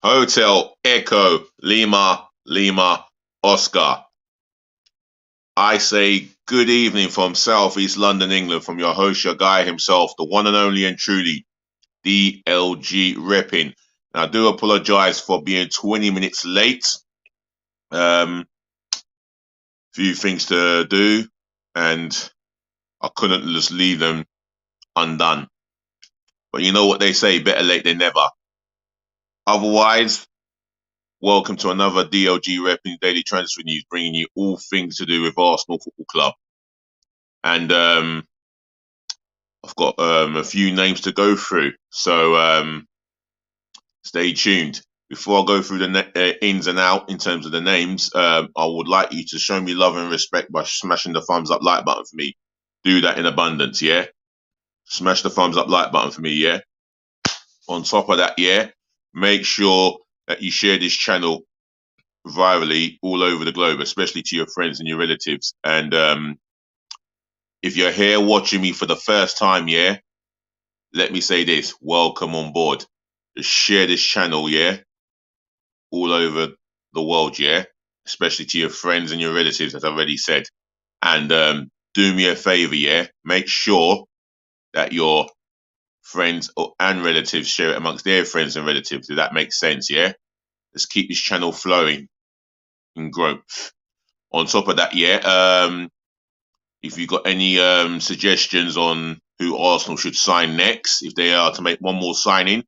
Hotel Echo Lima Lima Oscar. I say good evening from Southeast London, England, from your host, your guy himself, the one and only and truly DLG Reppin'. Now, I do apologize for being 20 minutes late. Few things to do, and I couldn't just leave them undone. But you know what they say, better late than never. Otherwise, welcome to another DLG Reppin' Daily Transfer News, bringing you all things to do with Arsenal Football Club. And I've got a few names to go through, so stay tuned. Before I go through the ins and out in terms of the names, I would like you to show me love and respect by smashing the thumbs up like button for me. Do that in abundance, yeah? Smash the thumbs up like button for me, yeah? On top of that, yeah, make sure that you share this channel virally all over the globe, especially to your friends and your relatives. And if you're here watching me for the first time, yeah, let me say this, welcome on board. Just share this channel, yeah, all over the world, yeah, especially to your friends and your relatives, as I already said. And do me a favor, yeah, make sure that your friends and relatives share it amongst their friends and relatives, if that makes sense, yeah. Let's keep this channel flowing in growth. On top of that, yeah, if you've got any suggestions on who Arsenal should sign next, if they are to make one more signing,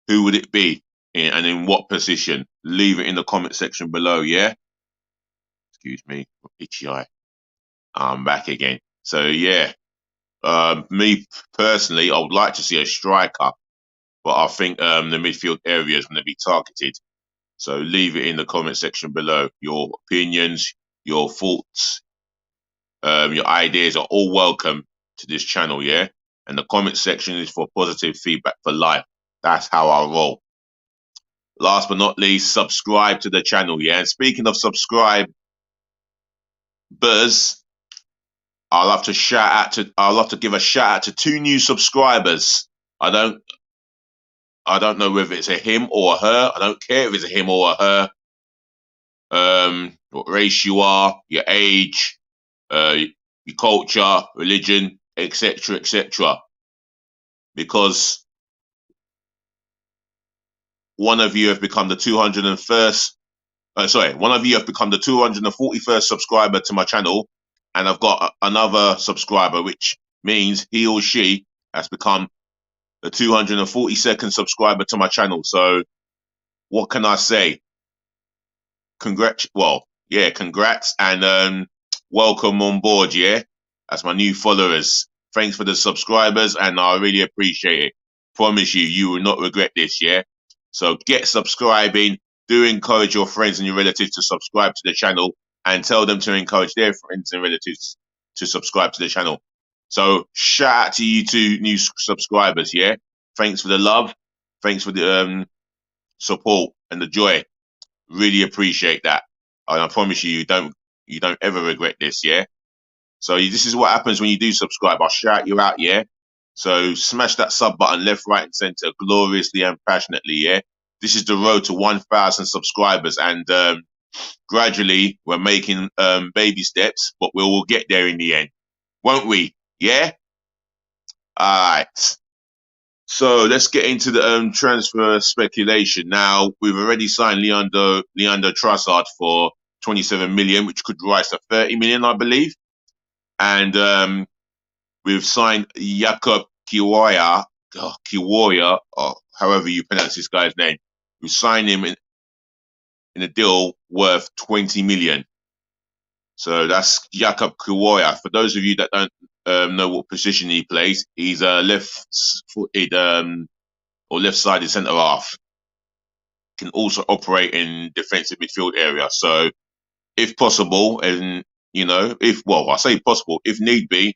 who would it be and in what position? Leave it in the comment section below, yeah? Excuse me, itchy eye. I'm back again. So, yeah, me personally, I would like to see a striker, but I think the midfield area is going to be targeted. So leave it in the comment section below. Your opinions, your thoughts, your ideas are all welcome to this channel, yeah? And the comment section is for positive feedback for life. That's how I roll. Last but not least, subscribe to the channel, yeah? And speaking of subscribers, I'll have to give a shout out to 2 new subscribers. I don't know whether it's a him or a her. I don't care if it's a him or a her. What race you are, your age, your culture, religion, etc., etc. Because one of you have become the 201st. One of you have become the 241st subscriber to my channel, and I've got another subscriber, which means he or she has become the 242nd subscriber to my channel. So, what can I say? Congrats and welcome on board, yeah, as my new followers. Thanks for the subscribers, and I really appreciate it. Promise you, you will not regret this, yeah? So get subscribing. Do encourage your friends and your relatives to subscribe to the channel, and tell them to encourage their friends and relatives to subscribe to the channel. So shout out to you 2 new subscribers, yeah? Thanks for the love. Thanks for the support and the joy. Really appreciate that. And I promise you, you don't ever regret this, yeah? So this is what happens when you do subscribe. I'll shout you out, yeah? So smash that sub button left, right, and center gloriously and passionately, yeah? This is the road to 1,000 subscribers, and gradually we're making baby steps, but we will get there in the end, won't we? Yeah? All right. So let's get into the transfer speculation. Now, we've already signed Leandro Trossard for 27 million, which could rise to 30 million, I believe. And we've signed Jakob Kiwoya, or however you pronounce this guy's name. We signed him in a deal worth 20 million. So that's Jakob Kiwoya. For those of you that don't know what position he plays, he's a left-footed or left-sided centre half. Can also operate in defensive midfield area. So, if possible, and I say possible, if need be,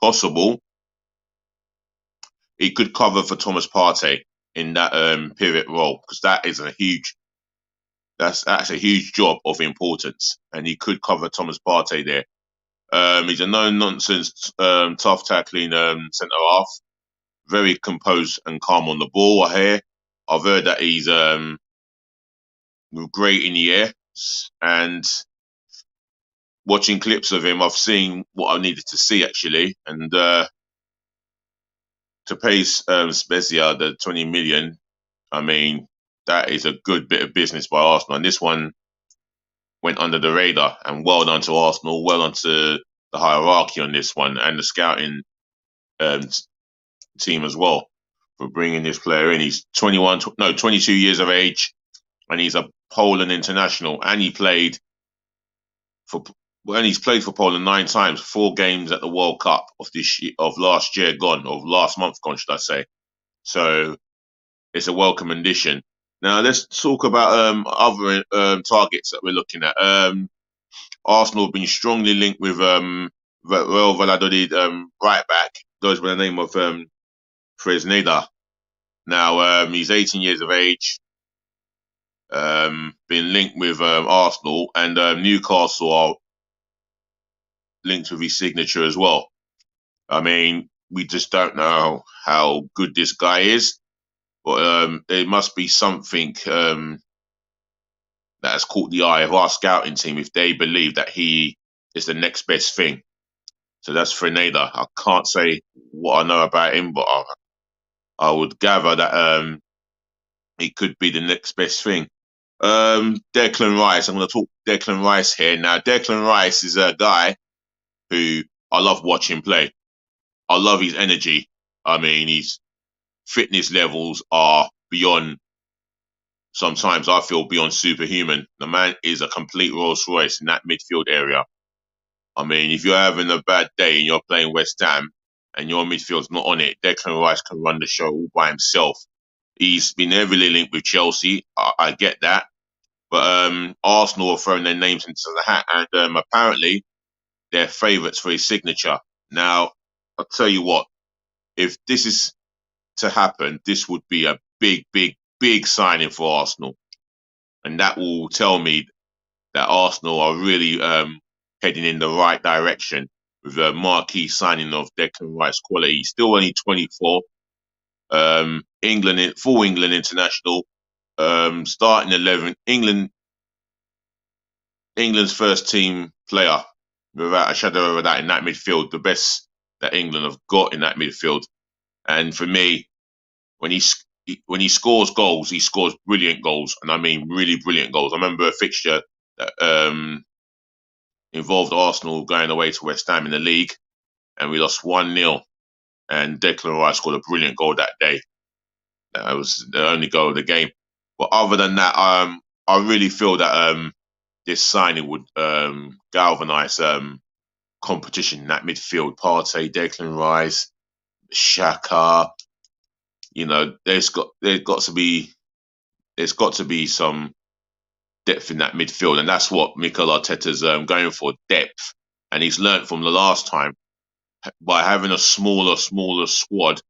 possible, he could cover for Thomas Partey in that pivot role, because that's a huge job of importance, and he could cover Thomas Partey there. He's a no-nonsense, tough tackling centre half, very composed and calm on the ball. I've heard that he's great in the air, and watching clips of him, I've seen what I needed to see actually, and to pay Spezia the 20 million, I mean that is a good bit of business by Arsenal, and this one went under the radar. And well done to Arsenal, well done to the hierarchy on this one, and the scouting um, team as well for bringing this player in. He's 22 years of age, and he's a Poland international, and for he's played for Poland 9 times, 4 games at the World Cup of last year gone, or last month gone, should I say? So it's a welcome addition. Now let's talk about other targets that we're looking at. Arsenal have been strongly linked with Real Valladolid right back, goes by the name of Fresneda. Now he's 18 years of age, been linked with Arsenal, and Newcastle are linked with his signature as well. I mean, we just don't know how good this guy is, but there must be something that has caught the eye of our scouting team if they believe that he is the next best thing. So that's Frenada. I can't say what I know about him, but I would gather that he could be the next best thing. Declan Rice. I'm going to talk Declan Rice here. Now, Declan Rice is a guy who I love watching play. I love his energy. I mean, his fitness levels are beyond, sometimes I feel beyond superhuman. The man is a complete Rolls Royce in that midfield area. I mean, if you're having a bad day and you're playing West Ham and your midfield's not on it, Declan Rice can run the show all by himself. He's been heavily linked with Chelsea. I get that. But Arsenal have thrown their names into the hat, and apparently they're favourites for his signature. Now, I'll tell you what, if this is to happen, this would be a big, big, big signing for Arsenal. And that will tell me that Arsenal are really heading in the right direction with a marquee signing of Declan Rice quality. He's still only 24. Full England international, starting 11. England's first team player, without a shadow of a doubt, in that midfield, the best that England have got in that midfield. And for me, when he scores goals, he scores brilliant goals, and I mean really brilliant goals. I remember a fixture that involved Arsenal going away to West Ham in the league, and we lost 1-0. And Declan Rice scored a brilliant goal that day. That was the only goal of the game. But other than that, I really feel that this signing would galvanise competition in that midfield. Partey, Declan Rice, Xhaka. You know, there's got to be some depth in that midfield, and that's what Mikel Arteta's going for, depth. And he's learnt from the last time, by having a smaller squad,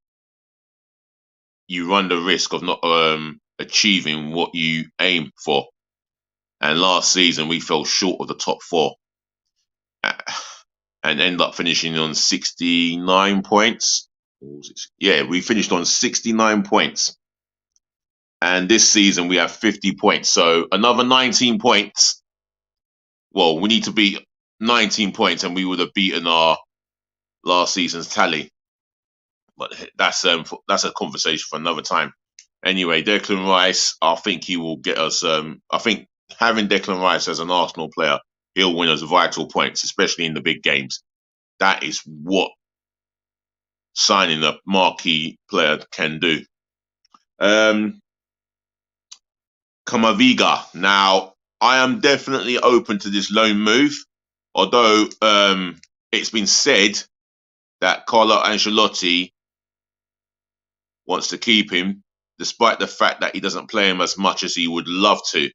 you run the risk of not achieving what you aim for. And last season we fell short of the top 4 and end up finishing on 69 points. Yeah, we finished on 69 points. And this season we have 50 points. So another 19 points. Well, we need to beat 19 points and we would have beaten our last season's tally. But that's a conversation for another time. Anyway, Declan Rice, I think he will get us. I think having Declan Rice as an Arsenal player, he'll win us vital points, especially in the big games. That is what signing a marquee player can do. Camavinga. Now, I am definitely open to this loan move, although it's been said that Carlo Ancelotti wants to keep him, despite the fact that he doesn't play him as much as he would love to.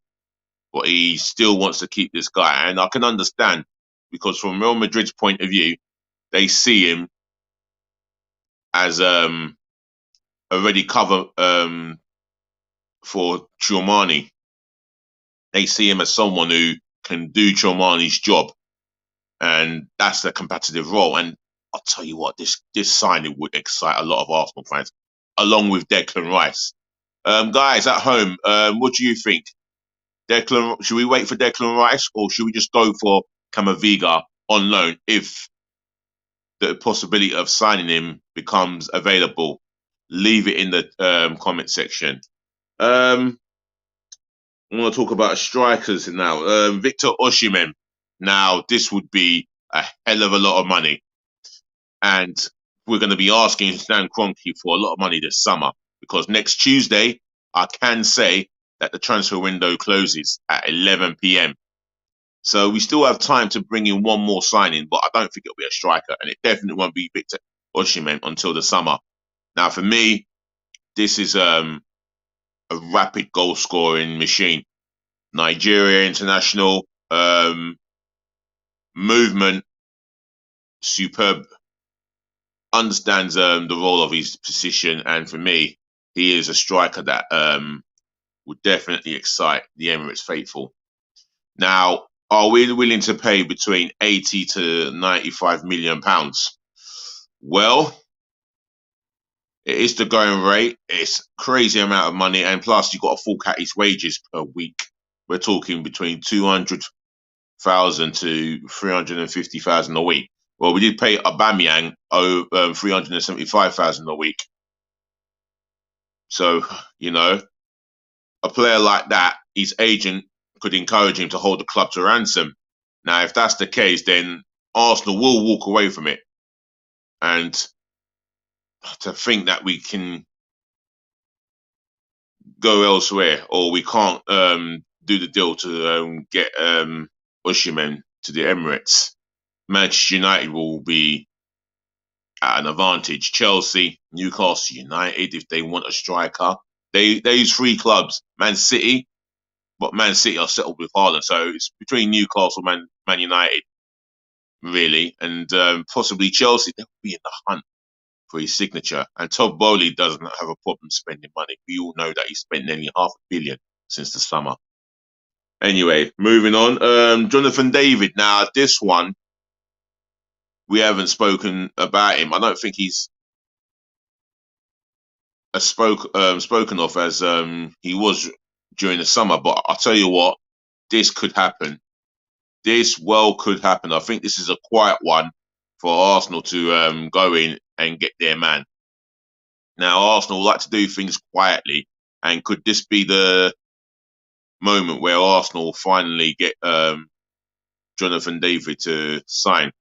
But he still wants to keep this guy. And I can understand, because from Real Madrid's point of view, they see him as already cover for Tchouameni. They see him as someone who can do Tchouameni's job. And that's the competitive role. And I'll tell you what, this signing would excite a lot of Arsenal fans, along with Declan Rice. Guys at home, what do you think? Declan, should we wait for Declan Rice or should we just go for Camavinga on loan if the possibility of signing him becomes available? Leave it in the comment section. I want to talk about strikers now. Victor Osimhen. Now, this would be a hell of a lot of money. And we're going to be asking Stan Kroenke for a lot of money this summer because next Tuesday, I can say that the transfer window closes at 11 p.m. So we still have time to bring in one more signing, but I don't think it'll be a striker. And it definitely won't be Victor Osimhen until the summer. Now, for me, this is a rapid goal scoring machine. Nigeria international, movement, superb, understands the role of his position, and for me, he is a striker that would definitely excite the Emirates faithful. Now, are we willing to pay between 80 to 95 million pounds? Well, it is the going rate. It's a crazy amount of money, and plus you've got to fork out his wages per week. We're talking between 200,000 to 350,000 a week. Well, we did pay Aubameyang 375,000 a week. So, you know, a player like that, his agent could encourage him to hold the club to ransom. Now, if that's the case, then Arsenal will walk away from it. And to think that we can go elsewhere or we can't do the deal to get Osimhen to the Emirates, Manchester United will be at an advantage. Chelsea, Newcastle United, if they want a striker, these three clubs, Man City, but Man City are settled with Haaland, so it's between Newcastle, Man United, really, and possibly Chelsea. They'll be in the hunt for his signature. And Todd Bowley doesn't have a problem spending money. We all know that he spent nearly £500 million since the summer. Anyway, moving on. Jonathan David. Now, this one, we haven't spoken about him. I don't think he's spoken of as he was during the summer. But I'll tell you what, this could happen. This well could happen. I think this is a quiet one for Arsenal to go in and get their man. Now, Arsenal like to do things quietly, and could this be the moment where Arsenal finally get Jonathan David to sign?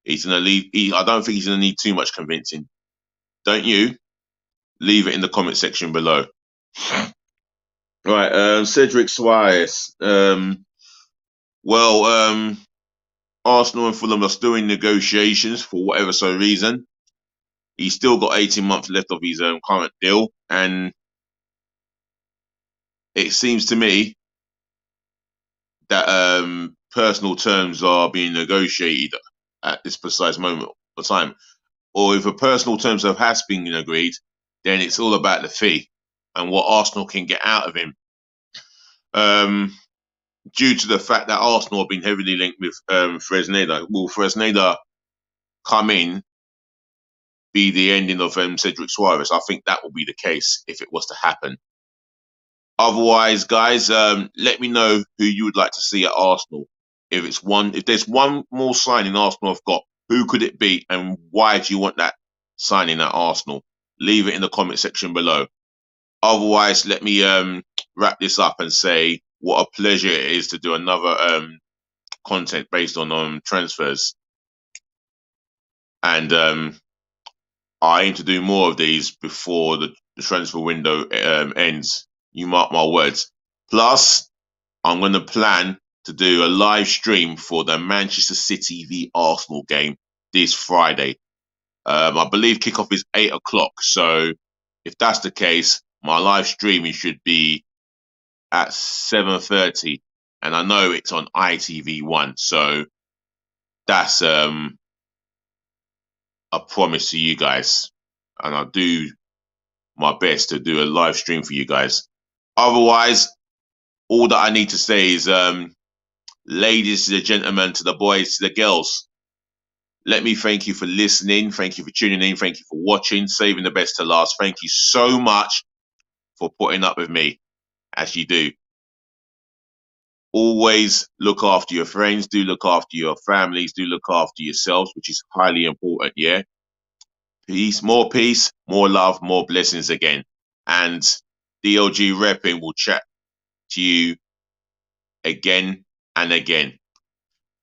He's gonna leave. I don't think he's gonna need too much convincing. Don't you? Leave it in the comment section below. Right, Cedric Soares. Arsenal and Fulham are still in negotiations for whatever so reason. He's still got 18 months left of his current deal, and it seems to me that personal terms are being negotiated at this precise moment of time. Or if a personal terms has been agreed, then it's all about the fee and what Arsenal can get out of him. Due to the fact that Arsenal have been heavily linked with Fresneda, will Fresneda come in, be the ending of Cedric Soares? I think that will be the case if it was to happen. Otherwise, guys, let me know who you would like to see at Arsenal. If there's one more signing Arsenal have got, who could it be, and why do you want that signing at Arsenal? Leave it in the comment section below. Otherwise, let me wrap this up and say what a pleasure it is to do another content based on transfers. And I aim to do more of these before the transfer window ends. You mark my words. Plus, I'm going to plan to do a live stream for the Manchester City v Arsenal game this Friday. I believe kickoff is 8 o'clock. So if that's the case, my live streaming should be at 7:30. And I know it's on ITV1. So that's a promise to you guys. And I'll do my best to do a live stream for you guys. Otherwise, all that I need to say is, ladies to the gentlemen, to the boys, to the girls, let me thank you for listening. Thank you for tuning in. Thank you for watching, saving the best to last. Thank you so much for putting up with me as you do. always look after your friends, do look after your families, do look after yourselves, which is highly important, yeah? Peace, more love, more blessings again. And DLG Reppin' will chat to you again and again.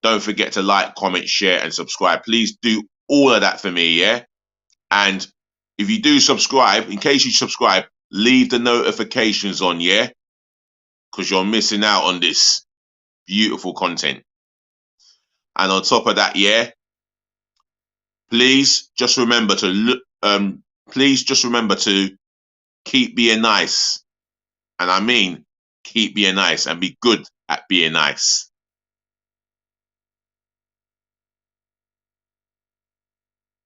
Don't forget to like, comment, share, and subscribe. Please do all of that for me, yeah? And if you do subscribe, in case you subscribe, leave the notifications on, yeah? Because you're missing out on this beautiful content. And on top of that, yeah, please just remember to keep being nice. And I mean, keep being nice and be good at being nice.